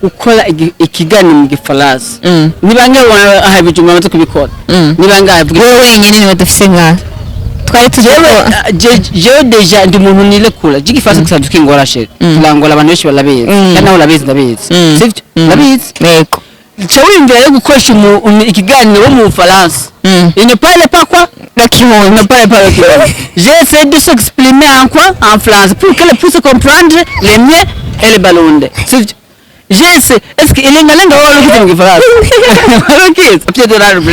ukora ikiganiro mu gifaransa ni bangahe ahabijuma bamaze kubikora ni bangahe wowe wenyine niwe dufise nka twari jewe deja ndi umuntu nirekura gifaransa gusa tukingora sheri turangora abantu benshi barabizi kandi nawe urabizi ndabizi sivyo urabizi yego cyo wimvira yo gukoresha ikiganiro mu Faransa il ne parle pas quoi la kimonde ne parle pas le kimonde j'essaie de s'exprimer en quoi en français pour qu'elle puisse comprendre les miens et les balondes j'essaie est-ce que il est ngalenga wala kitu mu Faransa okay peut-être l'arbre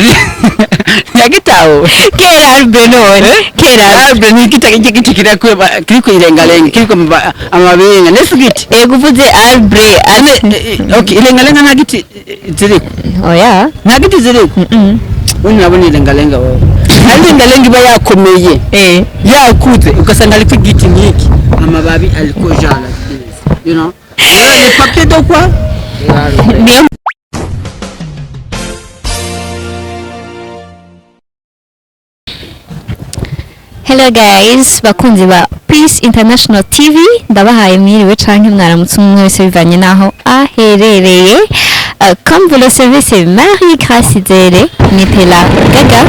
yagitao kera arbre none kera arbre ni kitakira kiriko irengalenga kiriko amabenga nesugiti yego uvuze arbre okay irengalenga na giti ziriko oya na giti ziriko unabona irengalenga wowe kandi irengalenga iba yakomeye yakuze ugasanga ari kwigiti nkiki amababi aliko jala you know les papiers de quoi bien. Hello guys, bakunzi ba Peace International TV, ndabahaye mwiriwe canke mwaramutse mwese bivanye naho aherereye. Comme vous le savez, c'est Marie-Grace Zere, Nitela Gaga,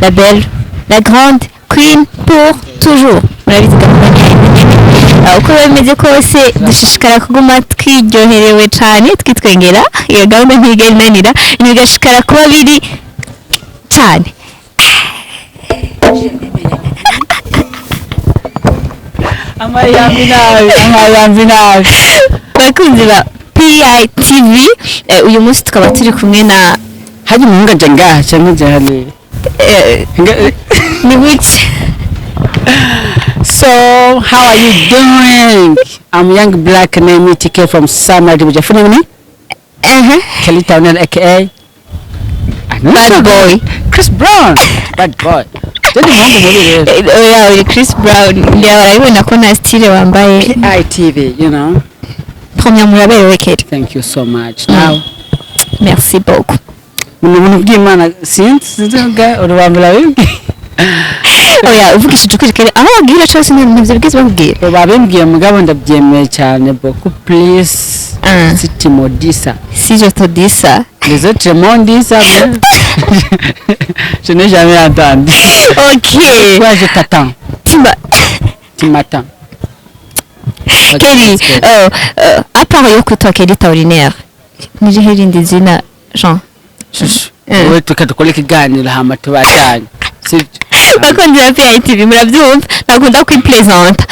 la belle, la grande queen pour toujours. Murabizi gakubanya uko bemeze kose dushishikara kuguma twiryoherewe cane twitwengera iyo gahunda ntigenanira nigashikara kuba biri cyane. Amayambi nawe bakunzi ba PITV uyu munsi tukaba turi kumwe na haji muhunga janga cyangwa jahali ni which. So how are you doing? I'm young black name TK from Summer Dibujafuna ni Kelly Townel aka Bad Boy Chris Brown. Bad Boy Jadi mungu mwili oya Chris Brown ndio warabona ko na style wambaye PITV, you know. Premier murabere wekere. Thank you so much. Now merci beaucoup. Munubunu bw'Imana sinzi ga urubambira wibwi. Oya uvugishije ukuri aho wagira cyose n'ibyo bigeze bakubwira. Babimbwiye mugabo ndabyemeye cyane beaucoup plus. C'est Modisa. Si je te dis ça. Les autres m'ont dit ça. Je n'ai jamais entendu. Ok. Toi je t'attends. Tu m'attends. Kelly, à part que toi Kelly Taurinaire, ni je hirindi zina Jean. Wewe tukatokole kiganiro hama tubajanye. Bakunzi ba PITV murabyumva nakunda kwipresenta.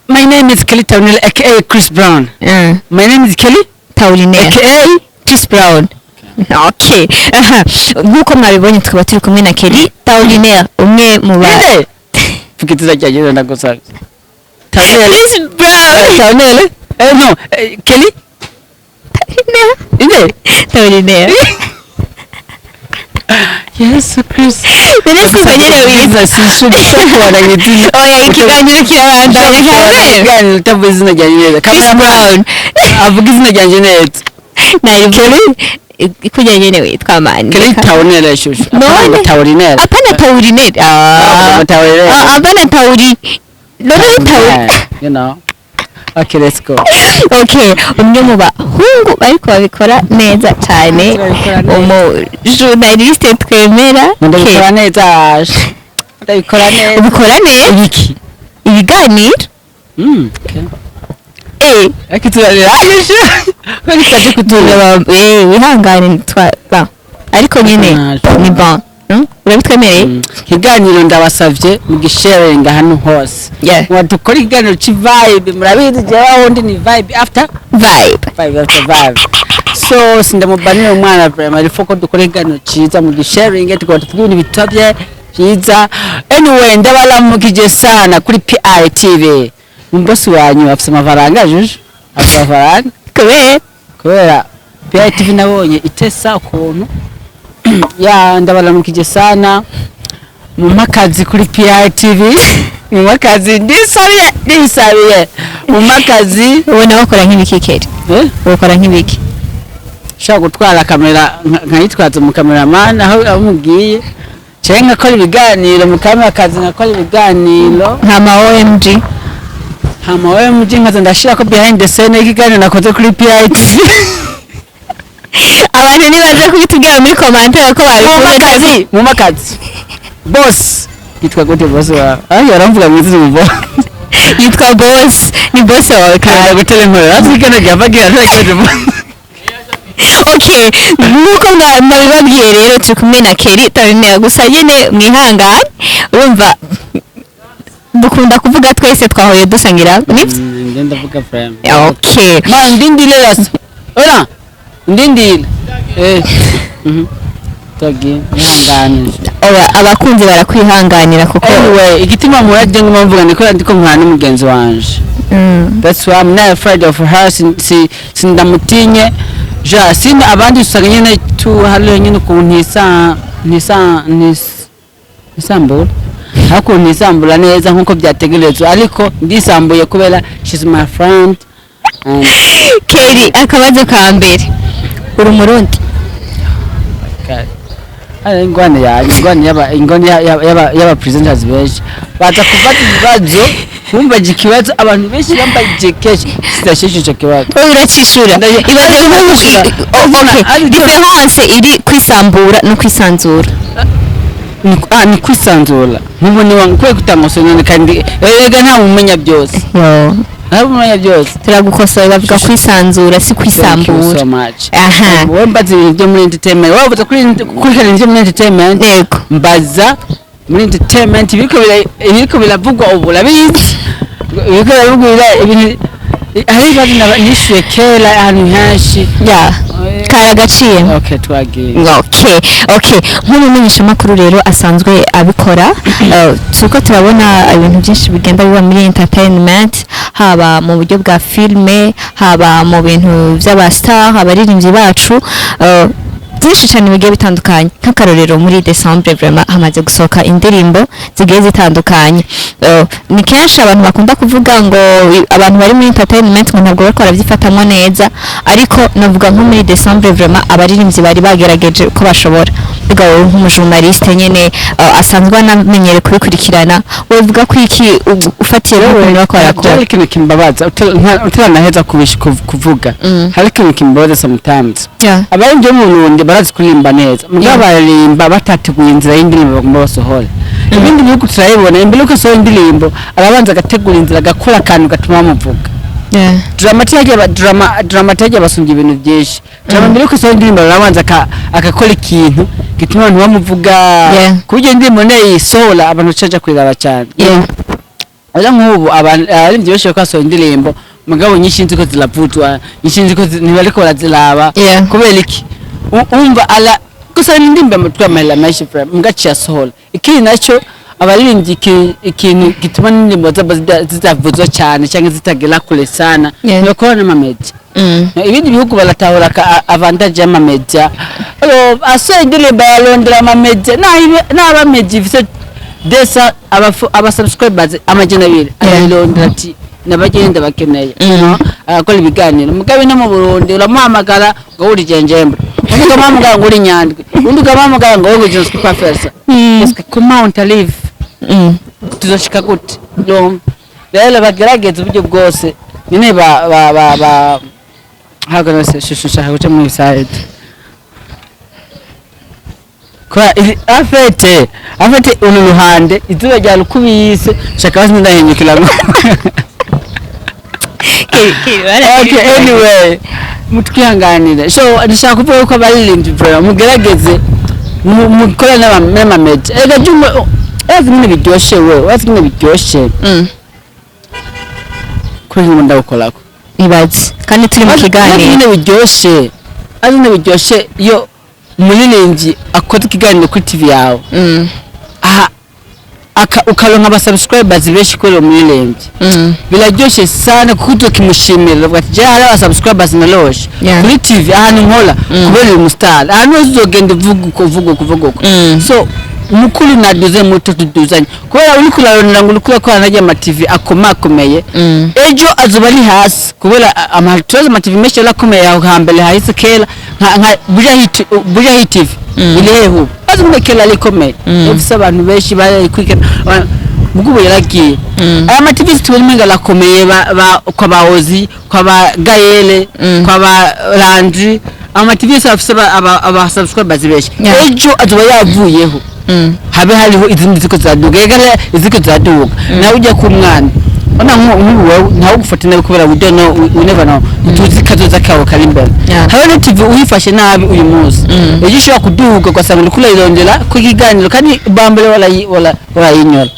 My name is Kelly Townel aka Chris Brown. My name is Kelly Taurinaire aka Chris Brown. Okay. Nkuko mwabibonye tukaba turi kumwe na Kelly Taurinaire umwe mu ba Fikitiza cyageze ndagusaba. Chris Brown. Taurinaire? No, Kelly Taurinaire. Yes, Chris. Nese banyere wiza sishuri cyakora ngiti. Oya ikiganiro kirabandanya cyane. Ikiganiro tavuze izina ryanjye. Chris Brown. Avuga izina ryanjye neza. Na Kelly ikujyanye ne witwa mani. Kelly Taurinaire shushu. No, Taurinaire. Apana Taurinaire. Apana Tauri. No, Tauri. You know. Okay, let's go. Okay, umwe mu bahungu bariko babikora neza cyane. Umu journaliste twemera. Ndabikora neza. Ndabikora neza. Ubikora neza. Iki? Ibiganiro? Okay. Akituranisha. Kwani kaje kutura wihangane twa. Ariko nyine ni bon. Urabitwemereye? Kiganiro ndabasavye mu gisharinga hano hose. Wadukora ikiganiro ci vibe murabizi je wundi ni vibe after vibe. So sindamubanira umwana primary foko dukora ikiganiro ciza mu gisharinga tukaba tuvuga ibitabye ciza. Anyway ndabalamukije sana kuri PITV. Umbosi wanyu afise amafaranga juju. Amafaranga kubera PITV nabonye itesa ukuntu ya ndabalamukije sana mu makazi kuri PITV mu makazi ndisabiye mu makazi ubona bakora nk'ibiki Kelly bakora nk'ibiki shaka gutwara kamera nkayitwaza mu cameraman aho amugiye cenga akora ibiganiro mu kamera kazi nakora ibiganiro nka ma OMG hama wewe mujinkaza ndashira ko behind the scene ikiganiro nakoze kuri PIT abantu nibaze kubitubwira muri commentaire ko babikunze mu makazi boss yitwa gute boss wa yaramvuga mwizi mu boss yitwa boss ni boss wawe kandi gutele nkora azikana gabagira ntagiye okay nuko mwabibabwiye rero turi kumwe na Kelly tabimera gusa nyene mwihangane urumva dukunda kuvuga twese twahoye dusangira nibyo ngenda vuga frame okay ma ndindile rasa ora ndindile togi ihangane abakunzi barakwihanganira kuko anyway igitima muraje ngo mvuga ndiko nkwana mugenzi wanje that's why I'm not afraid of her sindamutinye ja sina abandi usaganye na tu halo nyine ku nisambura hako nisambura neza nkuko byategerezwa ariko ndisambuye kubera she's my friend Kelly akabazo ka mbere uri umurundi ingwane yaba presenters benshi baza kufata ibibazo kumva ikibazo abantu benshi bambaye jekesh sidashishije kibazo uracishura ibaze difference iri kwisambura no kwisanzura ni kwisanzura nkubone wangu kwe kutamosona kandi ega nta mumenya byose ntabumenya byose turagukosora bavuga kwisanzura si kwisambura so much aha mbaza ibyo muri entertainment wavuze kuri ibyo muri entertainment yego mbaza muri entertainment ibiko biravugwa ubu labizi ibiko biravugwa ibintu hari bazina nishuye kera ahantu hashi ya karagaciye okay twagiye okay nk'umumenyesha makuru rero asanzwe abikora suko turabona ibintu byinshi bigenda biba muri entertainment haba mu buryo bwa filme haba mu bintu by'abastar abaririmbyi bacu byinshi cyane bigiye bitandukanye nk'akarorero muri December vraiment hamaze gusohoka indirimbo zigiye zitandukanye ni kenshi abantu bakunda kuvuga ngo abantu bari muri entertainment ntabwo bakora byifatamo neza ariko navuga nko muri December vraiment abaririmbyi bari bagerageje ko bashobora bigawe nk'umujournaliste nyene asanzwe anamenyere kubikurikirana uvuga ko iki ufatiye n'ukuntu bakora ko hari ikintu kimbabaza utanaheza kuvuga hari ikintu kimbabaza sometimes abaririmbyi b'umurundi barazi kurimba neza mugabo baririmba batateguye inzira y'indirimbo bagomba basohora ibindi bihugu turayibona imbere uko sohora indirimbo arabanza agategura inzira agakora akantu gatuma bamuvuga dramatique basumbye ibintu byinshi mbere uko sohora indirimbo arabanza agakora ikintu gituma abantu bamuvuga kubyo indirimbo nayo isohora abantu caje kwiraba cyane ara nk'ubu abaririmbyi benshi bakasohora indirimbo mugabo nyinshi nziko ziravutwa nyinshi nziko ntibariko baraziraba kubera iki umva ala gusa ndimbe mutwamela mashi frame mugaciya sohora iki nacyo abaririmbyi ikintu gituma n'indimbo zitavuzwa cyane cyangwa zitagera kure sana no kubona amamedia ibindi bihugu baratahura ka avantage y'amamedia aso indirimbo yarondera amamedia n'aba media ifite desa aba subscribers amajana 2 ararondera ati nabagenda bakeneye akora ibiganiro mugabe no mu Burundi uramuhamagara ngo uri jenjembe undi ukamamagara ngo uri nyandwi undi ukamamagara ngo wowe just kwa fersa est-ce comment on te live tuzoshika gute rero bagerageza uburyo bwose nyine ba hagana se shusha gute mu side kwa afete unu ruhande izuba rya rukubise shaka basi ndahenyukira okay anyway mutwihanganire so ndashaka kuvuga ko abaririmbyi mugerageze mukora n'amamedia ega jumwe ezimwe biryoshe wewe ezimwe biryoshe kuri ngo ndagukorako ibaze kandi turi mu kiganiro ezimwe biryoshe iyo umuririmbyi akoze ikiganiro kuri TV yawe aha ukaronka aba subscribers benshi kuri umuririmbyi biraryoshe sana kuko tukimushimira bwa je hari aba subscribers na loje kuri TV ahantu nkora kubera uyu mustar ahantu uzogenda uvuga so umukuru naduze muto tuduzanye kubera uri kuraronera ngo urukura ko anajya ama TV akomakomeye ejo azuba ari hasi kubera amatoza ama TV menshi yarakomeye aho hambere hahise kera nka buja TV bileho azumekela likomeye ofisa abantu benshi bari kwikena mugubo yaragiye aya mativisi tumenga lakomeye kwa baozi kwa ba Gaëlle kwa ba Landry amativisi afise aba subscribers benshi ejo azoba yavuyeho habe hariho izindi ziko zaduga egara iziko zaduga nawe ujya ku mwana ona nk'ubu ntawo gufata nabi kubera we don't know we never know tuzi kazoza kawo kari imbere habone TV uyifashe nabi uyu munsi ejo ushobora kuduga ugasanga uriko urayirondera ku kiganiro kandi bambere wala yinyora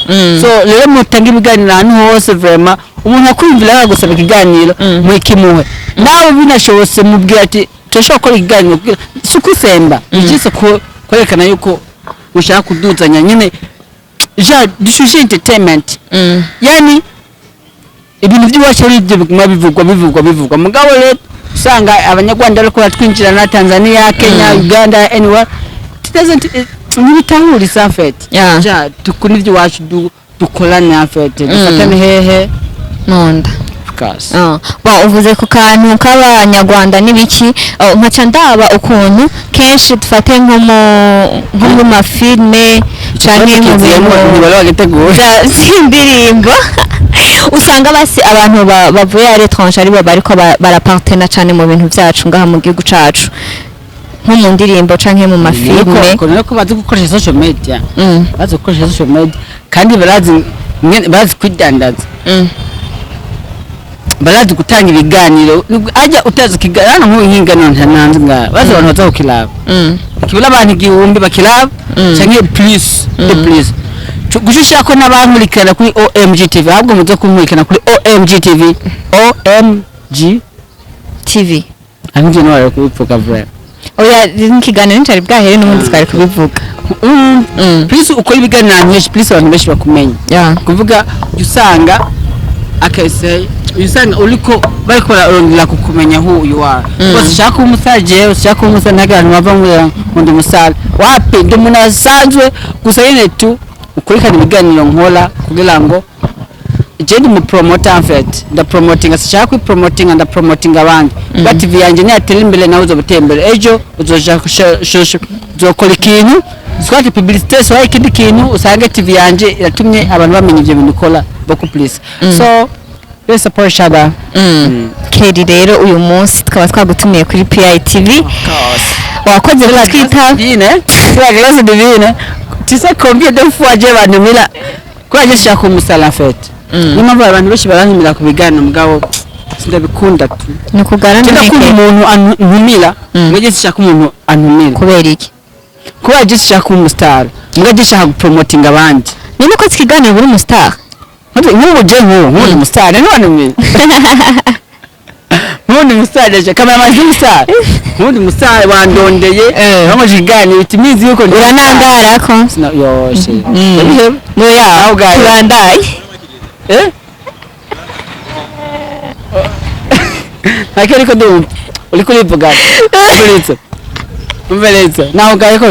so rero mutanga ibiganiro ahantu hose vraiment umuntu akwimvira agusaba ikiganiro mwikimuhe nawe binashobose mubwira ati turashobora gukora ikiganiro sukusemba igise ko kwerekana yuko ushaka kuduzanya nyine ja dushuje entertainment yani ibintu by'iwacu ari byo bivugwa mugabo rero usanga abanyarwanda ariko batwinjira na Tanzania Kenya Uganda anywhere it doesn't nibitahuri safet ja tukuni by'iwacu dukolana afet dufatane hehe nonda ba uvuze ku kantu k'abanyarwanda n'ibiki nkaca ndaba ukuntu kenshi dufate nko mu mafilme canke mu bindirimbo usanga basi abantu bavuye à l'étranger aribo bariko barapartena cane mu bintu byacu ngaha mu gihugu cacu nko mu ndirimbo canke mu mafilme ko bazi gukoresha social media kandi barazi kwidandaza barazi gutanga ibiganiro ajya utazi kiganiro nk'ingano ntananze nga bazi abantu baza kukilaba kibula abantu igihumbi bakilaba canke plus gushishira ko n'abamurikana kuri OMG TV ahubwo muzo kumurikana kuri OMG TV anije no ari kubivuga vre oya nkiganiro ntari bwahere n'ubundi twari kubivuga plus uko ibiganiro nyinshi plus abantu benshi bakumenya kuvuga usanga akese usanga uriko bariko bararondera kukumenya who you are bose shaka umusaje ushaka umusanagana bava muri musala wapi ndi munasanzwe gusa yene tu ukurikana ibiganiro nkora kugira ngo je ndi mu promoter en fait da promoting ashaka ku promoting and promoting abandi but TV yanje ni atera imbere nawe uzo butembere ejo uzoja zokora ikintu swati publicité so ikindi kintu usanga TV yanje iratumye abantu bamenya ivyo bintu ukora beaucoup plus so let's support each other Kedi rero uyu munsi tukaba twagutumiye kuri PITV wakoze twita bine twageze divine tisa combien de fois je banumira kwa je shaka umusala fete nimba abantu benshi baranumira ku bigana mugabo sindabikunda tu nukugarana neke umuntu anumira mweje shaka umuntu anumira kubera iki kwa je shaka umustar mweje shaka promoting abandi niko ko twiganira buri umustar nk'ubu je nk'ubu umustar none mwe Mundi musade kama amazi musade mundi musade wandondeye bamwe jigani bitimizi yuko uranangara ko yoshe no ya urandaye akeri ko do uliko livuga umbeletse naho gaye ko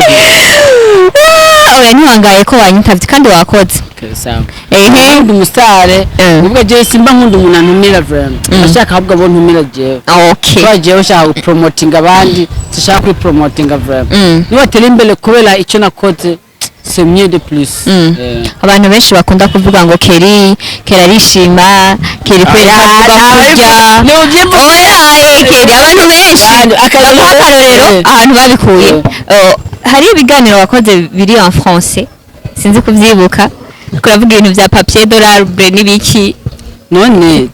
oya ntiwangaye ko wanyitavye kandi wakoze ndi musare ubwo je simba nkundi umuntu antumira vraiment ashaka ahubwo abo ntumira je twaje ushaka promoting abandi zishaka kuri promoting vraiment niba tele imbere kubera icyo nakoze c'est mieux de plus abantu benshi bakunda kuvuga ngo Keri arishima Keri kwera kurya oya Keri abantu benshi akarorero ahantu babikuye hari ibiganiro wakoze biri en français sinzi kuvyibuka kuravuga ibintu bya papier dollar bre nibiki none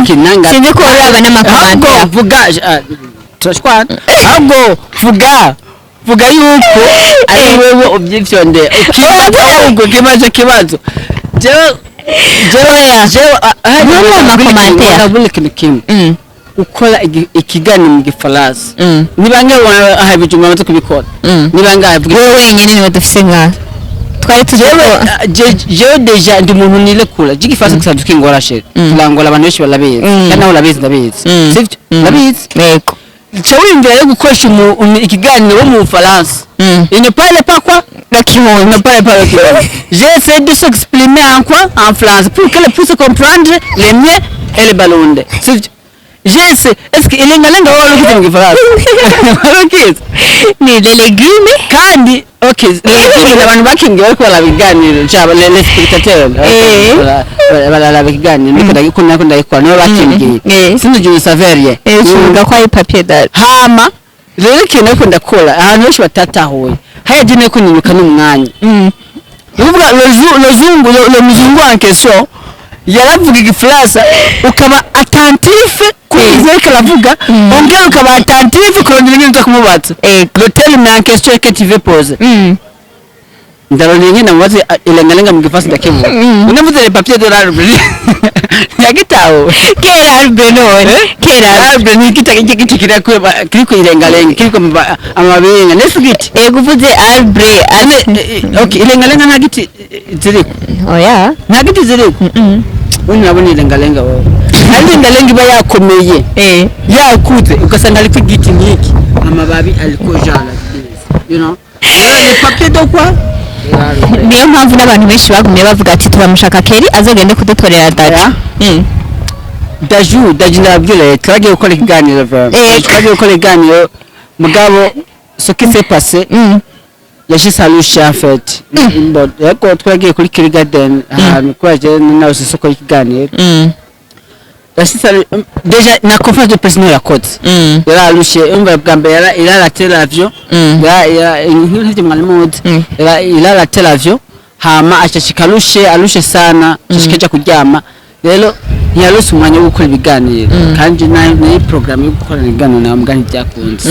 kinanga sinzi ko uraba n'amakomanda vuga turashwa ahubwo vuga yuko ari wewe ubyifyonde ukibaza kibazo je amakomanda ukora ikiganiro mu gifaransa nibange ahabijuma amaze kubikora nibange ahabwe wewe wenyine niwe dufise nka twari jewe deja ndi umuntu nirekura gifaransa gisanzwe kingora sheri turangola abantu benshi barabizi kandi nawe urabizi ndabizi sivyo urabizi yego Chawinga yo gukoresha ikiganiro mu Faransa. Il ne parle pas quoi? La Kiron, il ne parle pas le Kiron. J'ai essayé de s'exprimer en quoi? En français pour qu'elle puisse comprendre les miens et les ballons. J'ai essayé. Est-ce qu'il y a un langue ou le Kiron? Ni les légumes kandi okay abantu bakingiye bariko barabiganira cyaba les spectateurs barabiganira niko ndayikora no bakingiye sinuje saverye uvuga ko ari papier date hama rero kintu ko ndakora ahantu benshi batatahuye haje ne kunyuka n'umwanya uvuga le muzungu en question yaravuga igifaransa ukaba attentif kwizeye karavuga ongera ukaba attentif kurondera ibintu kumubatsa le terme en question que tu veux poser ndaronye namubaze ilengalenga mu gifaransa ndakemuka unavuze le papier de l'arbre yagitawo kera arbre none kera arbre ni giti kiriko ilengalenga kiriko amabenga nesugiti kuvuze arbre okay ilengalenga na giti ziriko oya na giti ziriko unabona ilengalenga wowe kandi ilengalenga iba yakomeye yakuze ugasanga ariko igiti nkiki amababi ariko jala you know le papier de quoi niyo mpamvu n'abantu benshi bagumye bavuga ati turamushaka Kelly azogende kudutorera data DADJU nabwira twagiye gukora ikiganiro twagiye gukora ikiganiro mugabo ce qui s'est passé yashise alusha en fait yako twagiye kuri Kelly Garden ahantu kwaje nawe soko y'ikiganiro yashise déjà na conférence de presse no yakoze yara alushe umva bwa mbere ila la television ya nk'ibyo mwalimu ila la television hama alushe sana ashikaje kuryama rero yarose umwanya wo gukora ibiganiro kandi nayo program yo gukora ibiganiro na mugani byakunze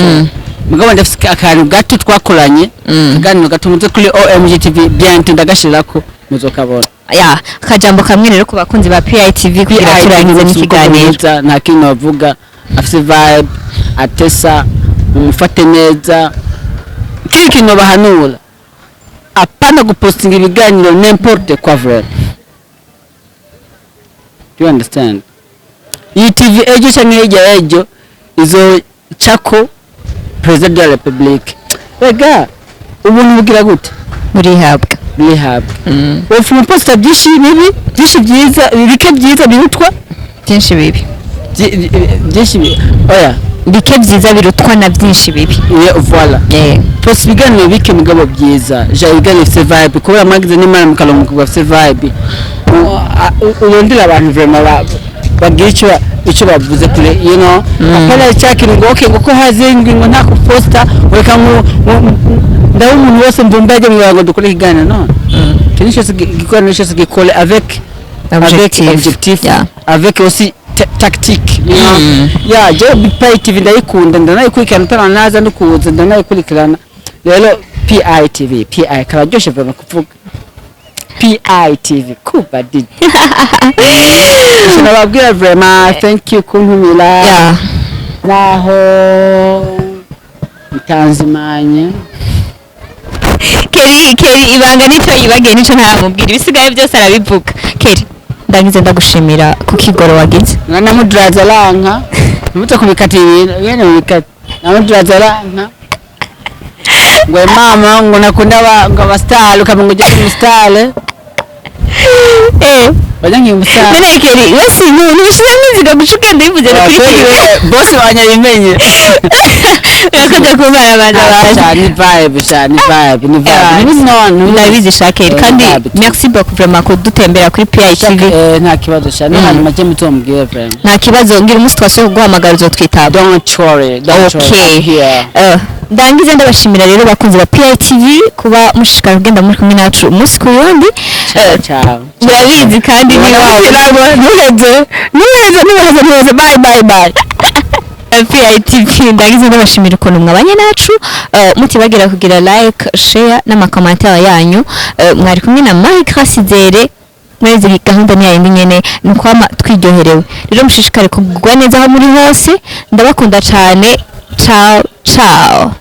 mugabo ndafite akantu gato twakoranye kaganiro gato muze kuri OMG TV bientôt ndagashirako muzokabona ya akajambo kamwe rero ku bakunzi ba PITV kugira turangize n'ikiganiro nta kintu bavuga afite vibe atesa umufate neza kintu bahanura apana gupostinga ibiganiro n'importe quoi vrai. Do you understand? Iyi TV ejo cyangwa ejo izo chako president de la republique rega ubuntu bugira gute burihabwa ufuma posta byinshi bibi byinshi byiza bike byiza birutwa byinshi bibi oya bike byiza birutwa na byinshi bibi voilà post biganiro bike mugabo byiza jayigane vibe kubera magize n'imana mukalomuka bwa vibe urondira abantu vraiment bagira icyo bavuze kure you know apana cyakiri ngo okay ngo ko hazingi ngo nta posta weka ngo ndaho umuntu wose mbumbaje ngo dukore igana no kinisho gikole avec objectif avec aussi tactique you know ya je PITV ndayikunda ndanayikurikirana tanaza ndukuza ndanayikurikirana rero PITV karajoshe vraiment kuvuga PITV kuba did nababwira vraiment thank you kuntumira naho itanzimanye Kelly ibanga nicyo yibagiye nicyo ntamubwira ibisigaye byose arabivuga Kelly ndagize ndagushimira kukigoro wagize namudraza lanka muto kubikatira yene ubikata namudraza ngo mama ngo nakunda ngo abastyle ukamungo je mu style bajangi musala nene Kelly wese nibishize miziga gucuka ndivuze kuri boss wanya yimenye yakoze kumara abana ni vibe no nabizi Kelly kandi merci beaucoup vraiment ko dutembera kuri PITV nta kibazo cyane hano make mutombwire vraiment nta kibazo ngira umunsi twasho guhamagara uzotwitaba don't worry ndangize ndabashimira rero bakunze ba PITV kuba mushishikara kugenda muri kumwe nacu umunsi ku wundi murabizi kandi nuheze bye PITV ndangize ndabashimira ukuntu mwabanye nacu mutibagira kugira like share n'amakommentaire yanyu mwari kumwe na Marie-Claire mwezi gahunda ni yindi nyene nukwama twiryoherewe rero mushishikare kugwa neza aho muri hose ndabakunda cyane ciao